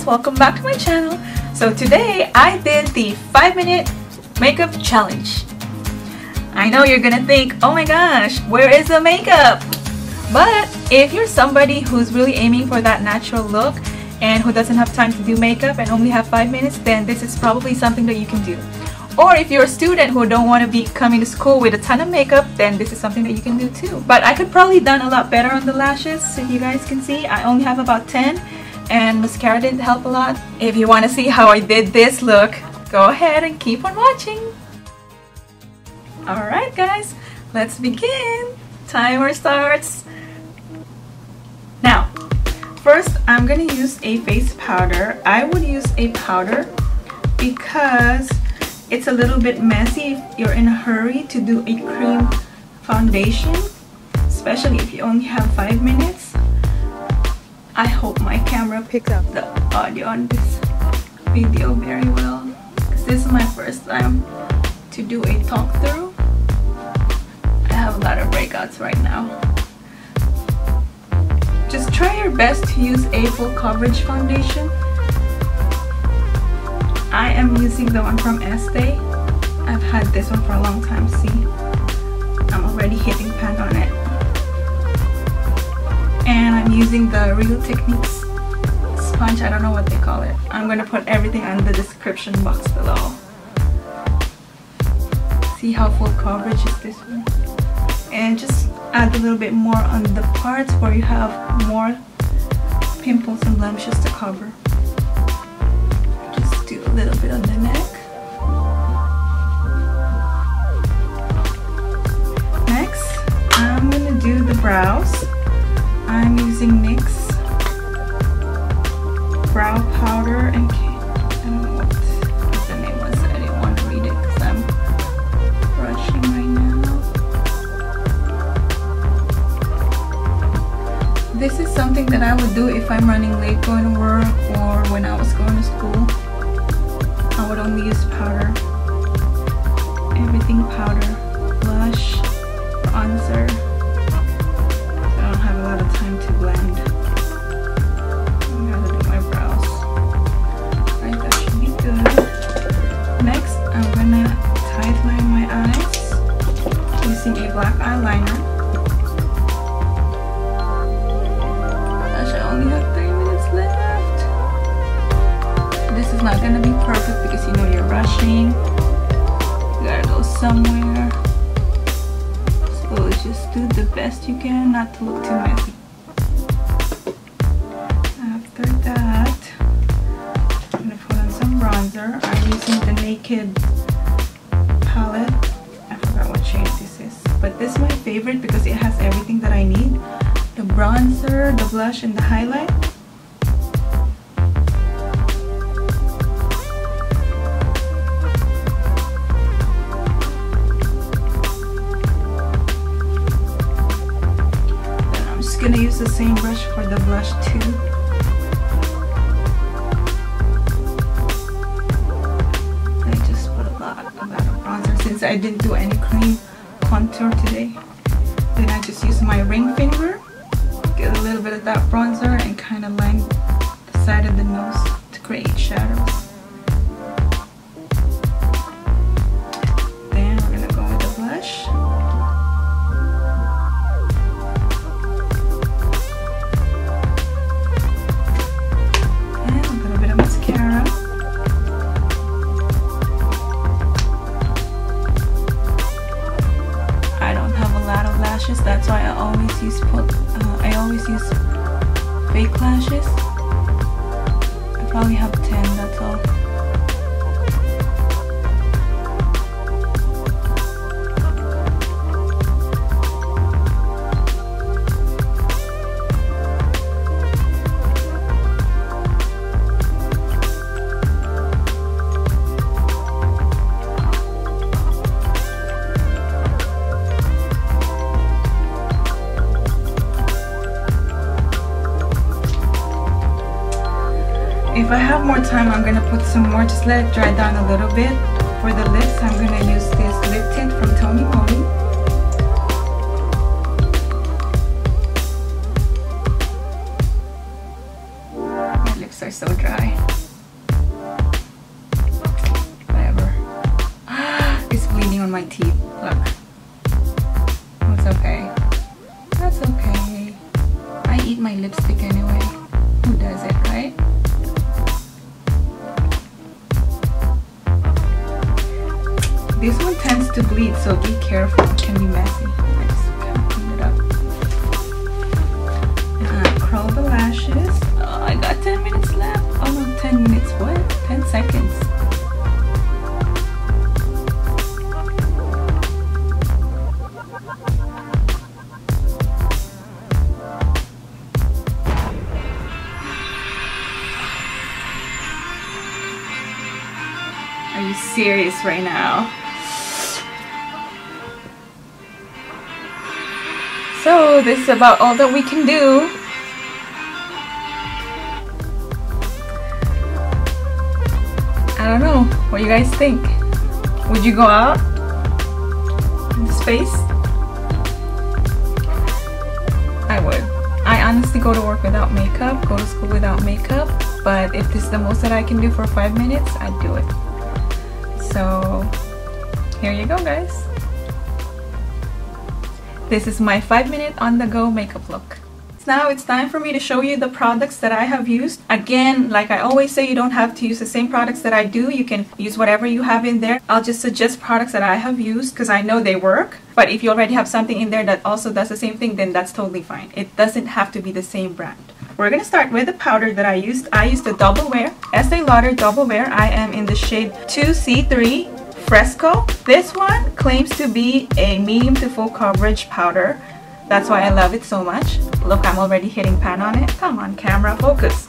welcome back to my channel. So today I did the 5-minute makeup challenge. I know you're gonna think, oh my gosh, where is the makeup? But if you're somebody who's really aiming for that natural look and who doesn't have time to do makeup and only have 5 minutes, then this is probably something that you can do. Or if you're a student who don't want to be coming to school with a ton of makeup, then this is something that you can do too. But I could probably done a lot better on the lashes. So you guys can see I only have about 10 and mascara didn't help a lot. If you want to see how I did this look, go ahead and keep on watching. Alright guys, let's begin. Timer starts now. First, I'm going to use a face powder. I would use a powder because it's a little bit messy if you're in a hurry to do a cream foundation, especially if you only have 5 minutes. I hope my camera picks up the audio on this video very well, because this is my first time to do a talk through. I have a lot of breakouts right now. Just try your best to use a full coverage foundation. I am using the one from Estee. I've had this one for a long time. See, I'm already hitting pan on it. And I'm using the Real Techniques sponge. I don't know what they call it. I'm going to put everything in the description box below. See how full coverage is this one? And just add a little bit more on the parts where you have more pimples and blemishes to cover. Just do a little bit on the neck. Next, I'm going to do the brows. I'm using NYX brow powder and I don't know what the name was. I didn't want to read it because I'm rushing right now. This is something that I would do if I'm running late going to work or when I was going to school. I would only use powder. Everything powder. Blush, bronzer. I don't have a lot of time to blend. I'm gonna do my brows. Right, that should be good. Next, I'm gonna tightline my eyes using a black eyeliner. Gosh, I only have 3 minutes left. This is not gonna be perfect because you know you're rushing. You gotta go somewhere. So just do the best you can not to look too messy. After that, I'm going to put on some bronzer. I'm using the Naked palette. I forgot what shade this is. But this is my favorite because it has everything that I need. The bronzer, the blush, and the highlight. Gonna use the same brush for the blush too. I just put a lot of bronzer since I didn't do any cream contour today. Then I just use my ring finger, get a little bit of that bronzer and kind of line the side of the nose to create shadows. Then we're gonna go with the blush. That's why I always use fake lashes. I probably have 10, that's all. If I have more time, I'm gonna put some more, just let it dry down a little bit. For the lips, I'm gonna use this lip tint from Moly. My lips are so dry. my teeth. Look. It's okay. That's okay. I eat my lipstick anyway. Who does it, right? This one tends to bleed, so be careful. It can be messy. I just can't clean it up. Curl the lashes. Oh, I got 10 minutes left. Oh no, 10 minutes. What? 10 seconds. Are you serious right now? So this is about all that we can do. I don't know. What do you guys think? Would you go out in the space? I would. I honestly go to work without makeup, go to school without makeup, but if this is the most that I can do for 5 minutes, I'd do it. So here you go, guys. This is my 5-minute on-the-go makeup look. Now it's time for me to show you the products that I have used. Again, like I always say, you don't have to use the same products that I do. You can use whatever you have in there. I'll just suggest products that I have used because I know they work. But if you already have something in there that also does the same thing, then that's totally fine. It doesn't have to be the same brand. We're going to start with the powder that I used. I used the Double Wear, Estee Lauder Double Wear. I am in the shade 2C3 Fresco. This one claims to be a medium to full coverage powder. That's why I love it so much. Look, I'm already hitting pan on it. Come on, camera, focus.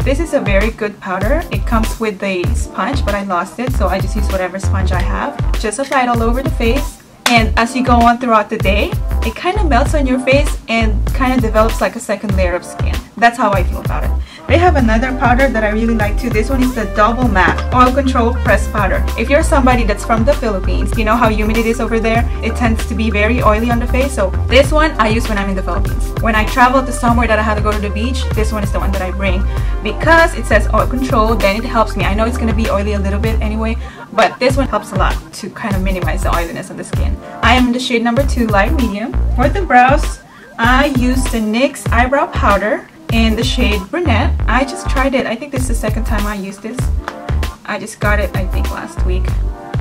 This is a very good powder. It comes with a sponge, but I lost it, so I just use whatever sponge I have. Just apply it all over the face. And as you go on throughout the day, it kind of melts on your face and kind of develops like a second layer of skin. That's how I feel about it. They have another powder that I really like too. This one is the Double Matte Oil Control Pressed Powder. If you're somebody that's from the Philippines, you know how humid it is over there? It tends to be very oily on the face. So this one I use when I'm in the Philippines. When I travel to somewhere that I have to go to the beach, this one is the one that I bring. Because it says oil control, then it helps me. I know it's going to be oily a little bit anyway, but this one helps a lot to kind of minimize the oiliness of the skin. I am in the shade number 2, light medium. For the brows, I used the NYX eyebrow powder in the shade brunette. I just tried it. I think this is the second time I used this. I just got it, I think, last week.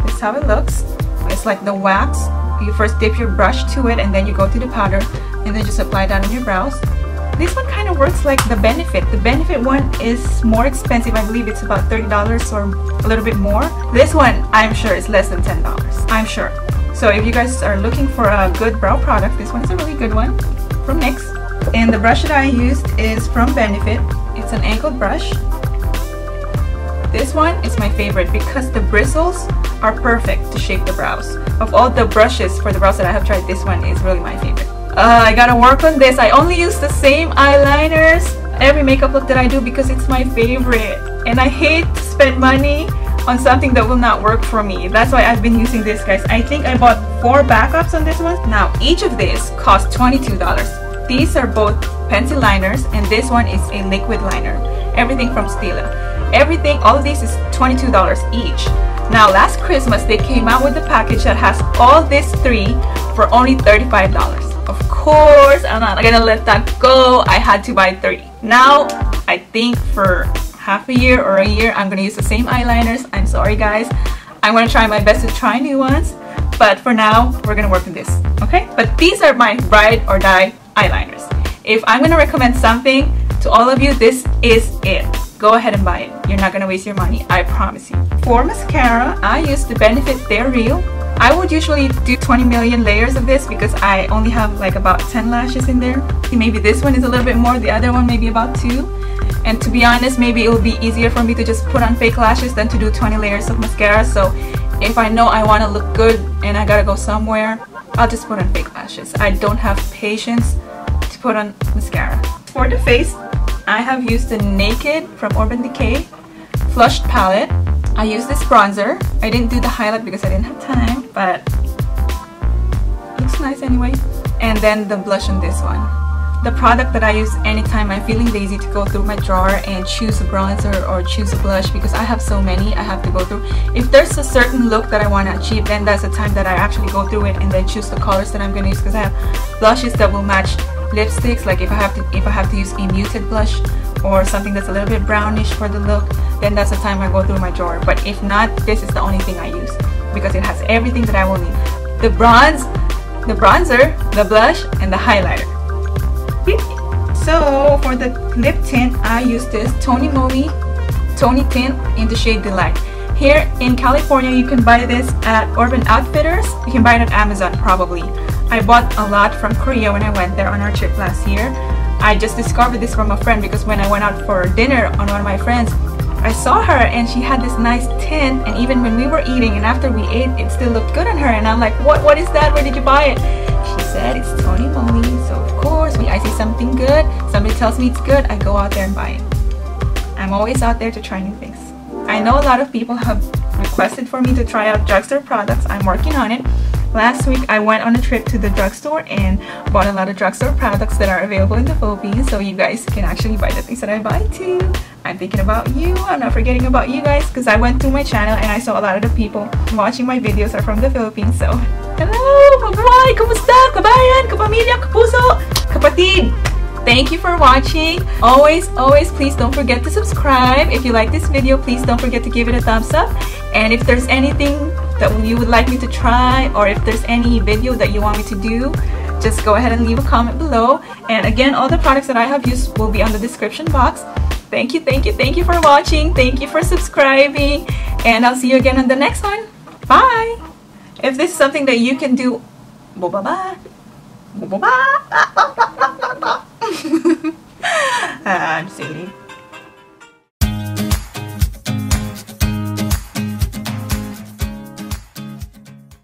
This is how it looks. It's like the wax. You first dip your brush to it and then you go to the powder and then just apply that on your brows. This one kind of works like the Benefit. The Benefit one is more expensive. I believe it's about $30 or a little bit more. This one, I'm sure, is less than $10. I'm sure. So if you guys are looking for a good brow product, this one is a really good one from NYX. And the brush that I used is from Benefit. It's an angled brush. This one is my favorite because the bristles are perfect to shape the brows. Of all the brushes for the brows that I have tried, this one is really my favorite. I gotta work on this. I only use the same eyeliners every makeup look that I do because it's my favorite. And I hate to spend money on something that will not work for me. That's why I've been using this, guys. I think I bought 4 backups on this one. Now, each of these cost $22. These are both pencil liners and this one is a liquid liner. Everything from Stila. Everything, all of these is $22 each. Now, last Christmas, they came out with a package that has all these 3 for only $35. Of course, I'm not gonna let that go. I had to buy 3. Now, I think for half a year or a year, I'm gonna use the same eyeliners. I'm sorry, guys. I'm gonna try my best to try new ones. But for now, we're gonna work on this, okay? But these are my ride or die eyeliners. If I'm gonna recommend something to all of you, this is it. Go ahead and buy it. You're not gonna waste your money, I promise you. For mascara, I use the Benefit They're Real. I would usually do 20 million layers of this because I only have like about 10 lashes in there. Maybe this one is a little bit more, the other one maybe about 2. And to be honest, maybe it will be easier for me to just put on fake lashes than to do 20 layers of mascara. So if I know I want to look good and I gotta go somewhere, I'll just put on fake lashes. I don't have patience to put on mascara. For the face, I have used the Naked from Urban Decay Flushed Palette. I used this bronzer. I didn't do the highlight because I didn't have time, but looks nice anyway. And then the blush on this one. the product that I use anytime I'm feeling lazy to go through my drawer and choose a bronzer or choose a blush, because I have so many I have to go through. If there's a certain look that I want to achieve, then that's the time that I actually go through it and then choose the colors that I'm going to use, because I have blushes that will match lipsticks. Like if I have to use a muted blush or something that's a little bit brownish for the look, then that's the time I go through my drawer. But if not, this is the only thing I use because it has everything that I will need: the bronzer, the blush, and the highlighter. So for the lip tint, I use this Moly Tonytint in the shade Delight. Here in California, you can buy this at Urban Outfitters. You can buy it at Amazon probably. I bought a lot from Korea when I went there on our trip last year. I just discovered this from a friend because when I went out for dinner on one of my friends, I saw her and she had this nice tint, and even when we were eating and after we ate, it still looked good on her. And I'm like, what is that? Where did you buy it? She said it's Moly. So of course, when I see something good, somebody tells me it's good, I go out there and buy it. I'm always out there to try new things. I know a lot of people have requested for me to try out drugstore products. I'm working on it. Last week I went on a trip to the drugstore and bought a lot of drugstore products that are available in the Philippines, so you guys can actually buy the things that I buy too. I'm thinking about you. I'm not forgetting about you guys, because I went through my channel and I saw a lot of the people watching my videos are from the Philippines. So hello, mabuhay, kumusta, kabayan, kapamilya, kapuso, kapatid. Thank you for watching. Always please don't forget to subscribe. If you like this video, please don't forget to give it a thumbs up. And if there's anything that you would like me to try, or if there's any video that you want me to do, just go ahead and leave a comment below. And again, all the products that I have used will be on the description box. Thank you for watching. Thank you for subscribing, and I'll see you again on the next one. Bye. If this is something that you can do, bye. I'm silly.